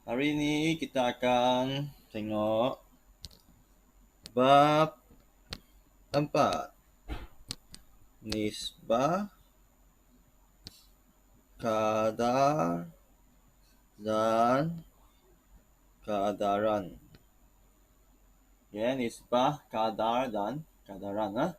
Hari ini kita akan tengok bab 4. Nisbah, kadar dan kadaran. Ya, nisbah, kadar dan kadaran.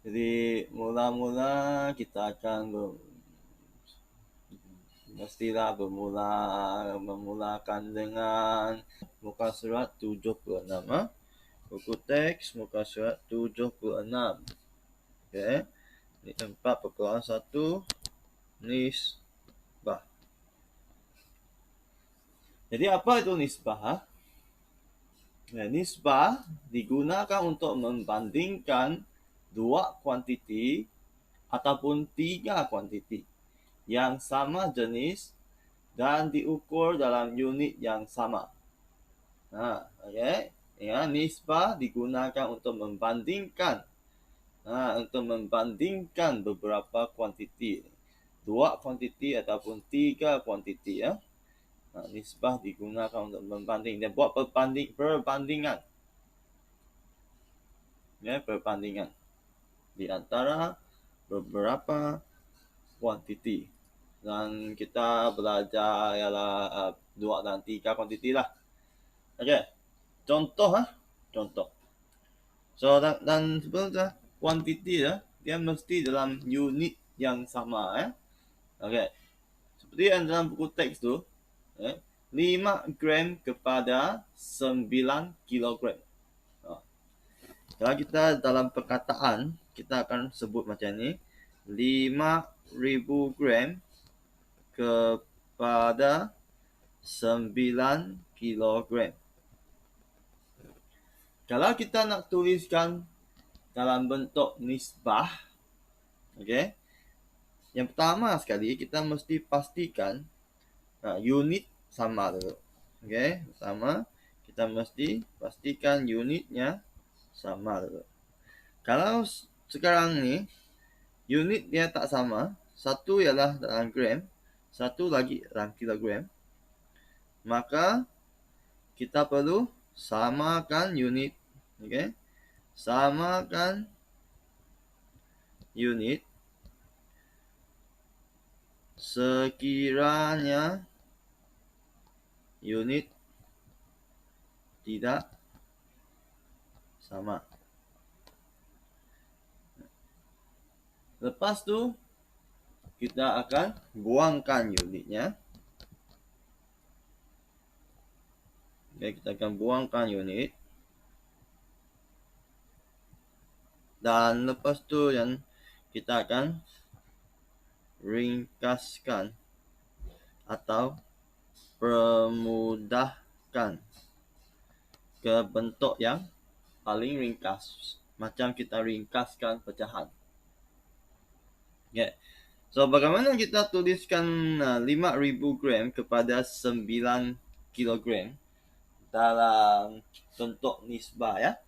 Jadi mula-mula kita akan mestilah memulakan dengan muka surat 76. Buku teks muka surat 76. Okay. Ini 4.1 nisbah. Jadi apa itu nisbah? Nah, nisbah digunakan untuk membandingkan dua kuantiti ataupun tiga kuantiti yang sama jenis dan diukur dalam unit yang sama. Okay. Ya, nisbah digunakan untuk membandingkan beberapa kuantiti, dua kuantiti ataupun tiga kuantiti ya. Nisbah digunakan untuk membanding dan buat perbandingan. Ya, perbandingan di antara beberapa kuantiti. Dan kita belajar ialah 2 dan 3 kuantiti lah. Okey. Contoh. So dan sebenarnya kuantiti ya, dia mesti dalam unit yang sama ya. Okey. Seperti yang dalam buku teks tu, 5 gram kepada 9 kilogram. Kalau kita dalam perkataan, kita akan sebut macam ni, 5,000 gram kepada 9 kilogram. Kalau kita nak tuliskan dalam bentuk nisbah, okay, yang pertama sekali kita mesti pastikan unit sama dulu. Okay, pertama kita mesti pastikan unitnya sama dulu. Kalau sekarang ni unit dia tak sama, satu ialah dalam gram, satu lagi dalam kilogram, maka kita perlu samakan unit. Okay, samakan unit sekiranya unit tidak sama. Lepas tu kita akan buangkan unitnya. Okay, kita akan buangkan unit. Dan lepas tu yang kita akan ringkaskan atau permudahkan ke bentuk yang paling ringkas, macam kita ringkaskan pecahan. Okay. So bagaimana kita tuliskan 5,000 gram kepada 9 kilogram dalam bentuk nisbah ya.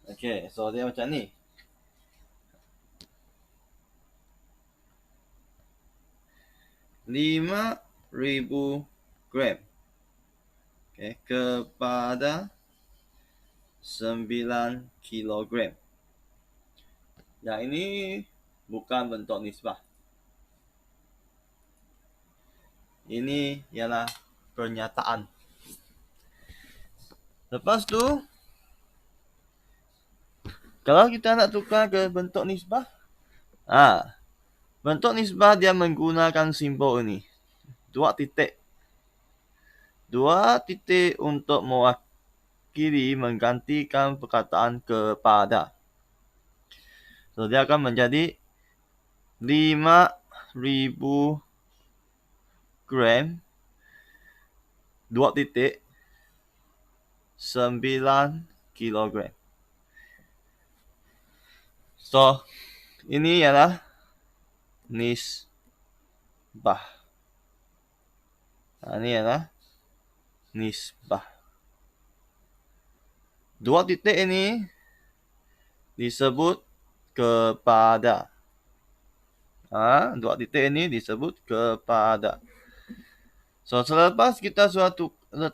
Okay, so dia macam ni. 5,000 gram, okay, kepada 9 kilogram. Yang ini bukan bentuk nisbah. Ini ialah pernyataan. Lepas tu, kalau kita nak tukar ke bentuk nisbah, bentuk nisbah dia menggunakan simbol ini. 2 titik. 2 titik untuk mewakili menggantikan perkataan kepada. So dia akan menjadi 5,000 gram 2 titik 9 kilogram. So ini ialah nisbah. Ini ialah nisbah. 2 titik ini disebut kepada. 2 titik ini disebut kepada. So, selepas kita sudah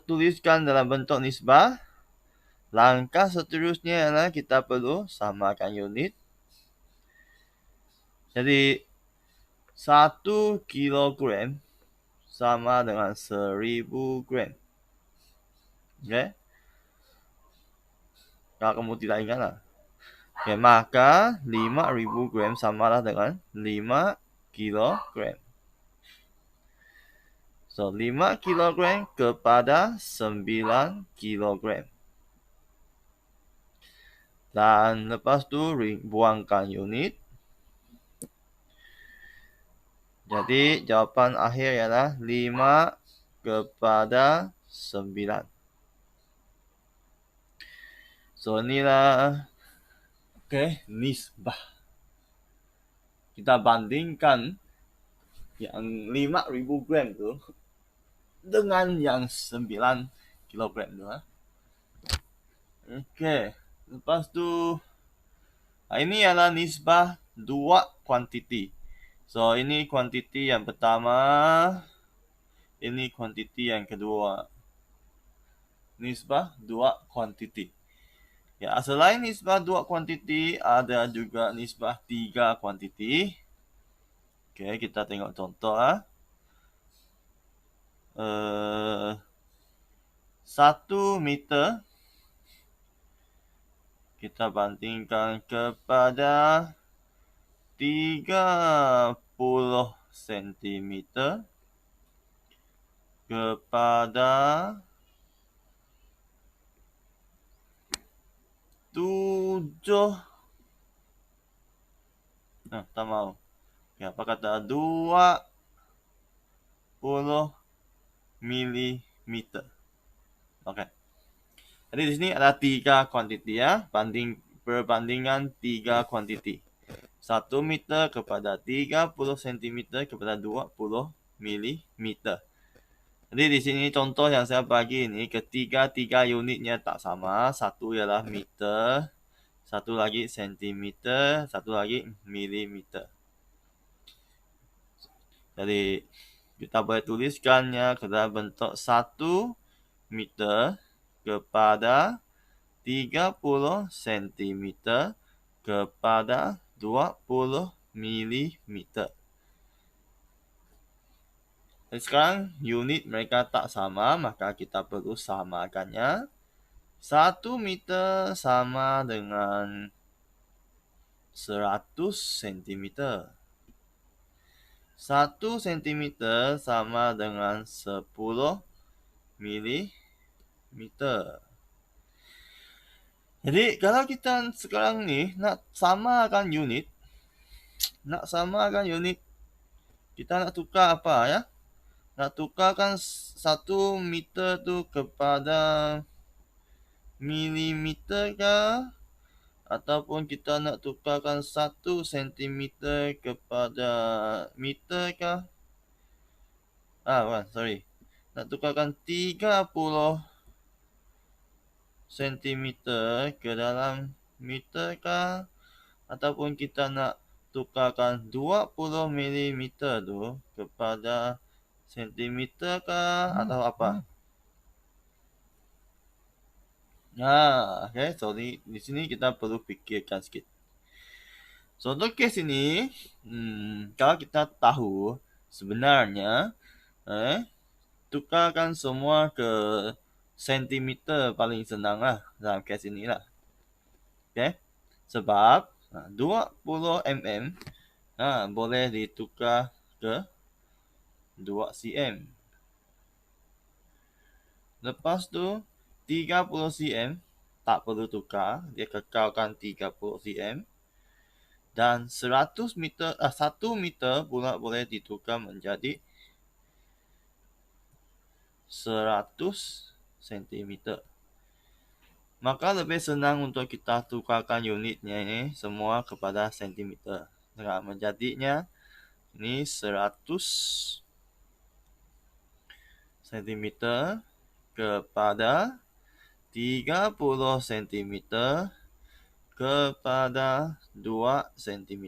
tuliskan dalam bentuk nisbah, langkah seterusnya adalah kita perlu samakan unit. Jadi, 1 kilogram sama dengan 1000 gram. Okay? Kalau kamu tidak ingat lah. Okay, maka 5000 gram samalah dengan 5 kilogram. So, 5 kilogram kepada 9 kilogram. Dan lepas tu buangkan unit. Jadi jawapan akhir ialah 5 kepada 9. So inilah nisbah. Kita bandingkan yang 5000 gram tu dengan yang 9 kilogram tu. Lepas tu ini adalah nisbah dua kuantiti. So ini kuantiti yang pertama, ini kuantiti yang kedua. Nisbah dua kuantiti. Ya, selain nisbah dua kuantiti, ada juga nisbah tiga kuantiti. Oke, kita tengok contoh. 1 meter kita bandingkan kepada 30 cm kepada 7 tak mau. Ya, apa kata 20 mm. Oke. Jadi di sini ada 3 kuantiti ya, perbandingan 3 kuantiti. 1 meter kepada 30 cm kepada 20 mm. Jadi di sini contoh yang saya bagi ini, ketiga unitnya tak sama. Satu ialah meter, satu lagi sentimeter, satu lagi milimeter. Jadi kita boleh tuliskannya ke dalam bentuk 1 meter kepada 30 cm kepada 20 mm. Dan sekarang unit mereka tak sama, maka kita perlu samakannya. 1 meter sama dengan 100 cm. 1 cm sama dengan 10 mm. Jadi kalau kita sekarang ni nak samakan unit, kita nak tukar apa ya? Nak tukarkan 1 meter tu kepada milimeter kah? Ataupun kita nak tukarkan 1 cm kepada meter kah? Nak tukarkan 30 cm ke dalam meter kah? Ataupun kita nak tukarkan 20 mm tu kepada sentimeter kah? Atau apa? So di sini kita perlu fikirkan sikit. So untuk kes ini, kalau kita tahu sebenarnya tukarkan semua ke sentimeter paling senang lah dalam kes ini lah. Sebab 20 mm boleh ditukar ke 2 cm. Lepas tu 30 cm tak perlu tukar, dia kekalkan 30 cm. Dan 100 meter 1 meter pula boleh ditukar menjadi 100 cm. Maka lebih senang untuk kita tukarkan unitnya ini semua kepada sentimeter. Dengan menjadinya ini 100 cm kepada 30 cm kepada 2 cm.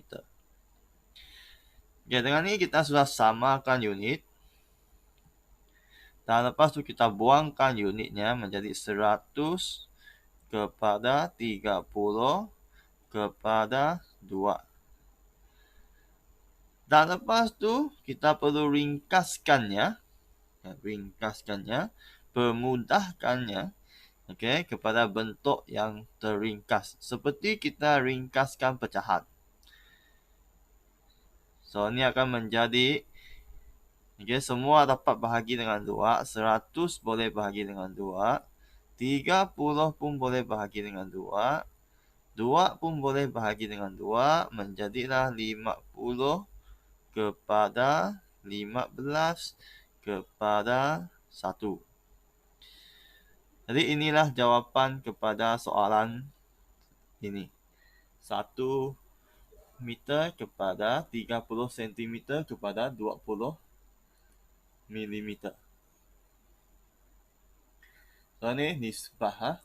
Ya, dengan ini kita sudah samakan unit. Dan lepas tu kita buangkan unitnya menjadi 100 kepada 30 kepada 2. Dan lepas tu kita perlu ringkaskannya, permudahkannya, kepada bentuk yang terringkas. Seperti kita ringkaskan pecahan. So, ini akan menjadi semua dapat bahagi dengan 2. 100 boleh bahagi dengan 2. 30 pun boleh bahagi dengan 2. 2 pun boleh bahagi dengan 2. Menjadilah 50 kepada 15 kepada 1. Jadi inilah jawapan kepada soalan ini. 1 meter kepada 30 cm kepada 20 mm. So, ini nisbah.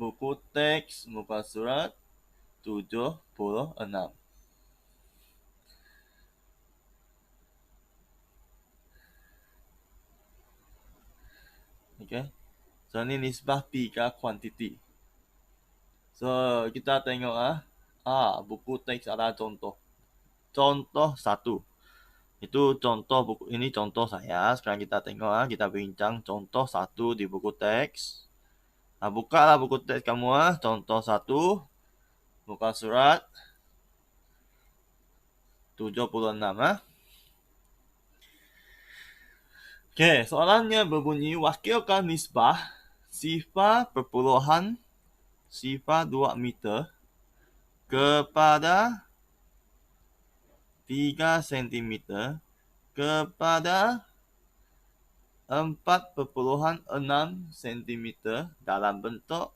Buku teks muka surat 76. So, ini nisbah 3 kuantiti. So, kita tengok buku teks ada contoh. Contoh 1. Itu contoh buku, ini contoh saya. Sekarang kita tengok kita bincang contoh 1 di buku teks. Bukalah buku teks kamu contoh 1. Buka surat 76 soalannya berbunyi wakilkan nisbah sifar perpuluhan sifar 2 meter kepada 3 cm kepada 4,6 cm dalam bentuk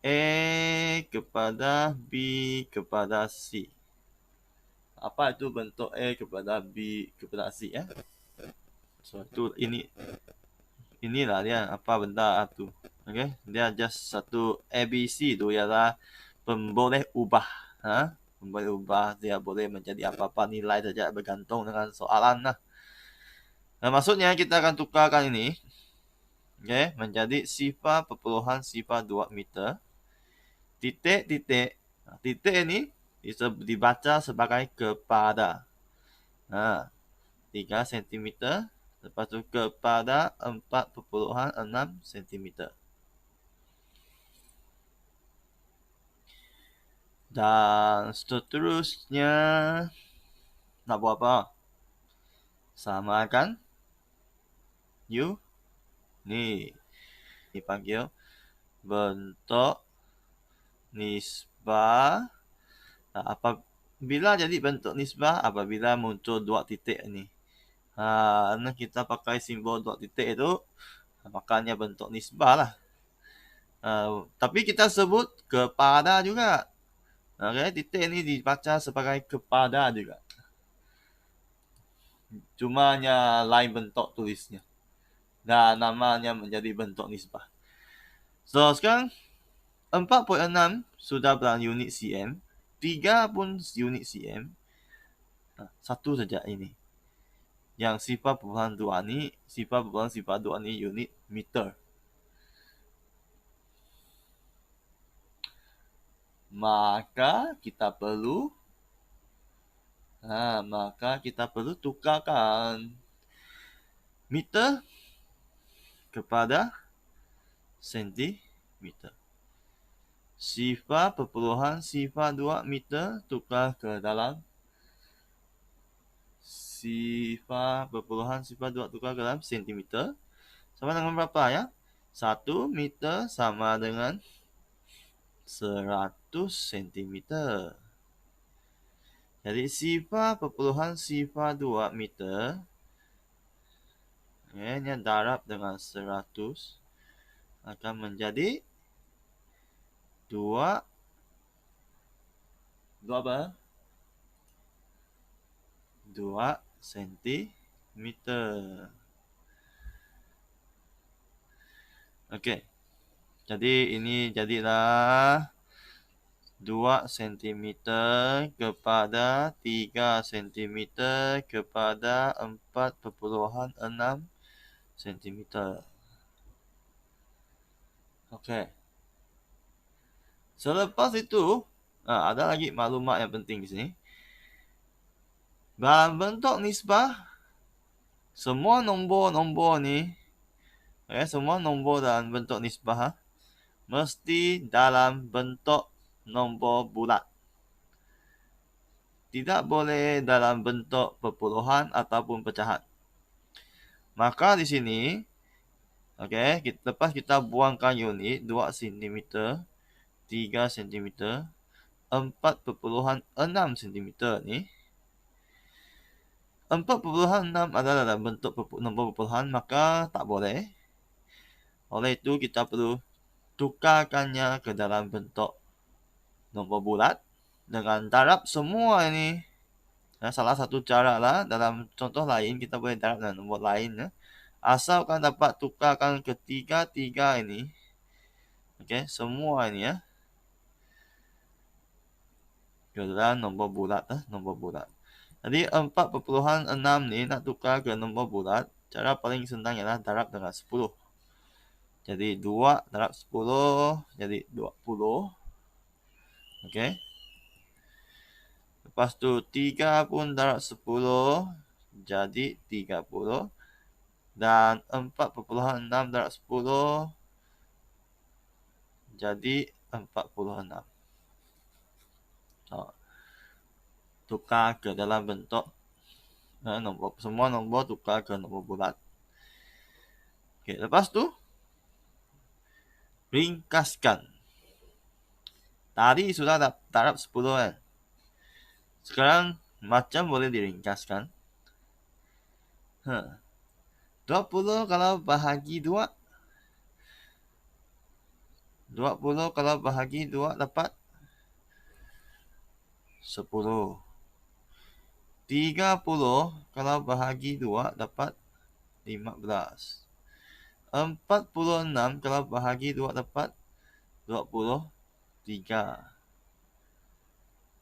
A kepada B kepada C. Apa itu bentuk A kepada B kepada C So, itu inilah dia apa benda itu. Dia just satu ABC itu ialah pemboleh ubah. Pemboleh ubah dia boleh menjadi apa-apa nilai saja bergantung dengan soalan lah. Nah, maksudnya kita akan tukarkan ini menjadi sifar perpuluhan sifar 2 meter. Titik ini bisa dibaca sebagai kepada 3 cm. Lepas tu kepada 4,6 cm. Dan seterusnya nak buat apa? Samakan unit. Dipanggil bentuk nisbah. Apabila jadi bentuk nisbah apabila muncul 2 titik ini. Kita pakai simbol 2 titik itu, makanya bentuk nisbah lah. Tapi kita sebut kepada juga. Titik ini dibaca sebagai kepada juga. Cuma hanya lain bentuk tulisnya. Dan namanya menjadi bentuk nisbah. So, sekarang 4,6 sudah dalam unit cm. 3 pun unit cm. Satu saja ini. Yang sifar perpuluhan 2 ni, sifar perpuluhan sifar 2 ni unit meter. Maka kita perlu tukarkan meter kepada sentimeter. Sifar perpuluhan sifar 2 meter tukar ke dalam sifar perpuluhan sifar 2 tukar ke dalam sentimeter. Sama dengan berapa 1 meter sama dengan 100 cm. Jadi sifar perpuluhan sifar 2 meter ini darab dengan 100 akan menjadi 2 cm. Jadi ini jadilah 2 cm kepada 3 cm kepada 4,6 cm. Okey. Selepas itu, ada lagi maklumat yang penting di sini. Dalam bentuk nisbah, semua nombor-nombor ni, semua nombor dalam bentuk nisbah mesti dalam bentuk nombor bulat. Tidak boleh dalam bentuk perpuluhan ataupun pecahan. Maka di sini, lepas kita buangkan unit 2 cm, 3 cm, 4,6 cm ni, 4,6 adalah dalam bentuk nombor perpuluhan, maka tak boleh. Oleh itu kita perlu tukarkannya ke dalam bentuk nombor bulat dengan darab semua ini. Salah satu cara lah, dalam contoh lain kita boleh darab dengan nombor lain. Asalkan dapat tukarkan ketiga-tiga ini. Semua ini ke dalam nombor bulat. Jadi 4,6 ni nak tukar ke nombor bulat, cara paling senang ialah darab dengan 10. Jadi 2 darab 10 jadi 20. Lepas tu 3 pun darab 10 jadi 30. Dan 4,6 darab 10 jadi 46. Tukar ke dalam bentuk nombor, semua nombor tukar ke nombor bulat. Lepas tu ringkaskan. Tadi sudah darab 10 kan. Sekarang macam boleh diringkaskan. 20 kalau bahagi 2. 20 kalau bahagi 2 dapat 10. 30 kalau bahagi 2 dapat 15. 46 kalau bahagi 2 dapat 23.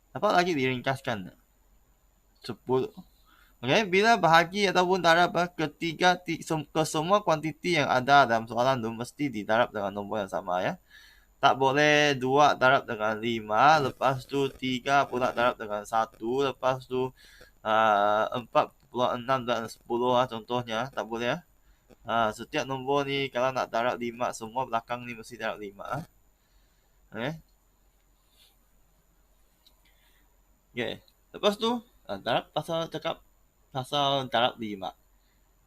Dapat lagi diringkaskan 10. Bila bahagi ataupun darab ke semua kuantiti yang ada dalam soalan tu mesti didarab dengan nombor yang sama ya. Tak boleh 2 darab dengan 5, lepas tu 3 pula darab dengan 1, lepas tu 4,6 dan 10 contohnya. Tak boleh setiap nombor ni kalau nak darab 5, semua belakang ni mesti darab 5. Lepas tu darab cakap pasal darab 5.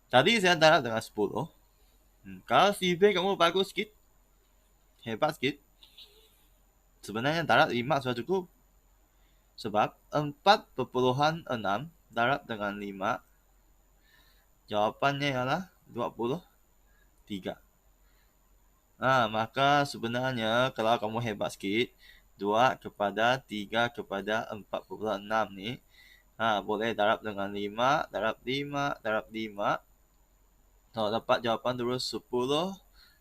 Tadi saya darab dengan 10. Kalau CV kamu bagus sikit, hebat sikit, sebenarnya darab 5 sudah cukup. Sebab 4,6 darab dengan 5, jawapannya ialah 23. Maka sebenarnya kalau kamu hebat sikit, 2 kepada 3 kepada 4,6 ni boleh darab dengan 5, darab 5, darab 5. Dapat jawapan terus 10,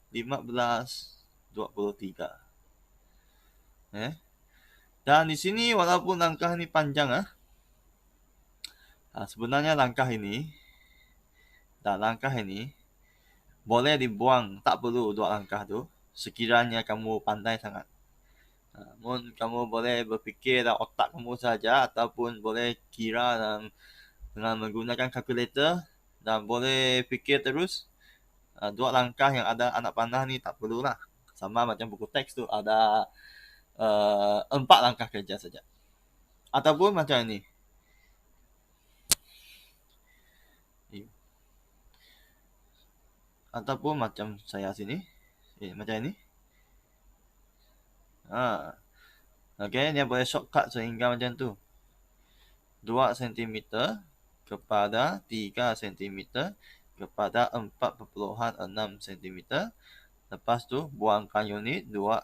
15, 23. Dan di sini walaupun langkah ini panjang sebenarnya langkah ini dan langkah ini boleh dibuang, tak perlu 2 langkah tu sekiranya kamu pandai sangat. Kamu boleh berfikir dalam otak kamu saja ataupun boleh kira dengan menggunakan kalkulator dan boleh fikir terus. 2 langkah yang ada anak panah ni tak perlulah. Sama macam buku teks tu ada 4 langkah kerja saja. Ataupun macam ini. Ataupun macam saya sini. Macam ini. Dia boleh shortcut sehingga macam tu. 2 cm kepada 3 cm kepada 4,6 cm. Lepas tu buangkan unit 2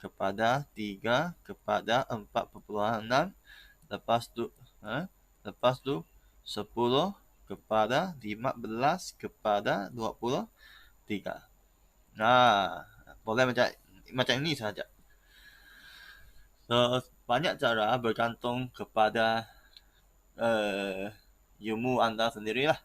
kepada 3 kepada 4,6. Lepas tu 10 kepada 15 kepada 23. Boleh macam ini saja. Banyak cara bergantung kepada ilmu anda sendirilah.